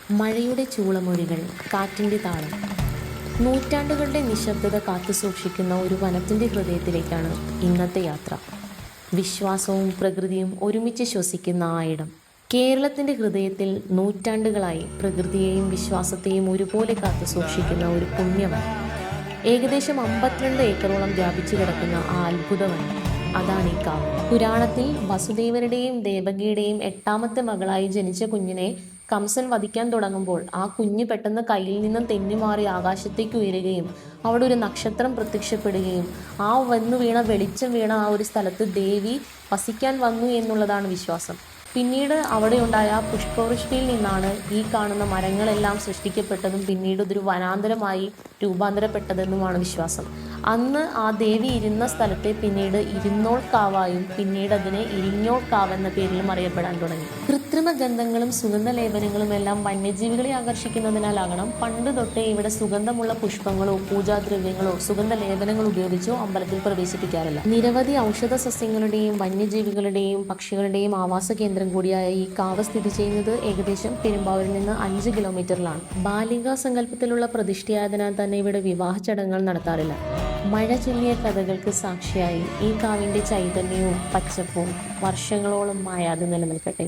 മഴയുടെ ചൂളമൊഴികൾ, കാറ്റിൻ്റെ താളം. നൂറ്റാണ്ടുകളുടെ നിശബ്ദത കാത്തുസൂക്ഷിക്കുന്ന ഒരു വനത്തിൻ്റെ ഹൃദയത്തിലേക്കാണ് ഇന്നത്തെ യാത്ര. വിശ്വാസവും പ്രകൃതിയും ഒരുമിച്ച് ശ്വസിക്കുന്ന ആ ഇടം. കേരളത്തിൻ്റെ ഹൃദയത്തിൽ നൂറ്റാണ്ടുകളായി പ്രകൃതിയെയും വിശ്വാസത്തെയും ഒരുപോലെ കാത്തുസൂക്ഷിക്കുന്ന ഒരു പുണ്യവനം. ഏകദേശം 52 ഏക്കറോളം വ്യാപിച്ചു കിടക്കുന്ന ആ അത്ഭുതവനം, അതാണ് ഈ കാവ്. പുരാണത്തിൽ വസുദേവരുടെയും ദേവകിയുടെയും 8ാമത്തെ മകളായി ജനിച്ച കുഞ്ഞിനെ കംസൻ വധിക്കാൻ തുടങ്ങുമ്പോൾ ആ കുഞ്ഞ് പെട്ടെന്ന് കയ്യിൽ നിന്നും തെന്നിമാറി ആകാശത്തേക്ക് ഉയരുകയും അവിടെ ഒരു നക്ഷത്രം പ്രത്യക്ഷപ്പെടുകയും ആ വന്നു വീണ വെളിച്ചം വീണ ആ ഒരു സ്ഥലത്ത് ദേവി വസിക്കാൻ വന്നു എന്നുള്ളതാണ് വിശ്വാസം. പിന്നീട് അവിടെ ഉണ്ടായ പുഷ്പവൃഷ്ടിയിൽ നിന്നാണ് ഈ കാണുന്ന മരങ്ങളെല്ലാം സൃഷ്ടിക്കപ്പെട്ടതും പിന്നീട് ഇതൊരു വനാന്തരമായി രൂപാന്തരപ്പെട്ടതെന്നുമാണ് വിശ്വാസം. അന്ന് ആ ദേവി ഇരുന്ന സ്ഥലത്തെ പിന്നീട് ഇരുന്നോൾ കാവായും പിന്നീട് അതിനെ ഇരിഞ്ഞോൾ കാവ് എന്ന പേരിലും അറിയപ്പെടാൻ തുടങ്ങി. കൃത്രിമ ഗന്ധങ്ങളും സുഗന്ധ ലേപനങ്ങളും എല്ലാം വന്യജീവികളെ ആകർഷിക്കുന്നതിനാലാകണം പണ്ട് തൊട്ടേ ഇവിടെ സുഗന്ധമുള്ള പുഷ്പങ്ങളോ പൂജാദ്രവ്യങ്ങളോ സുഗന്ധ ലേപനങ്ങൾ ഉപയോഗിച്ചോ അമ്പലത്തിൽ പ്രവേശിപ്പിക്കാറില്ല. നിരവധി ഔഷധ സസ്യങ്ങളുടെയും വന്യജീവികളുടെയും പക്ഷികളുടെയും ആവാസ കേന്ദ്രം കൂടിയായ ഈ കാവ് സ്ഥിതി ചെയ്യുന്നത് ഏകദേശം പെരുമ്പാവൂരിൽ നിന്ന് 5 കിലോമീറ്ററിലാണ്. ബാലികാ സങ്കല്പത്തിലുള്ള പ്രതിഷ്ഠയായതിനാൽ തന്നെ ഇവിടെ വിവാഹ ചടങ്ങുകൾ നടത്താറില്ല. മഴ ചൊല്ലിയ കഥകൾക്ക് സാക്ഷിയായി ഈ കാവിൻ്റെ ചൈതന്യവും പച്ചപ്പും വർഷങ്ങളോളം മായാതെ നിലനിൽക്കട്ടെ.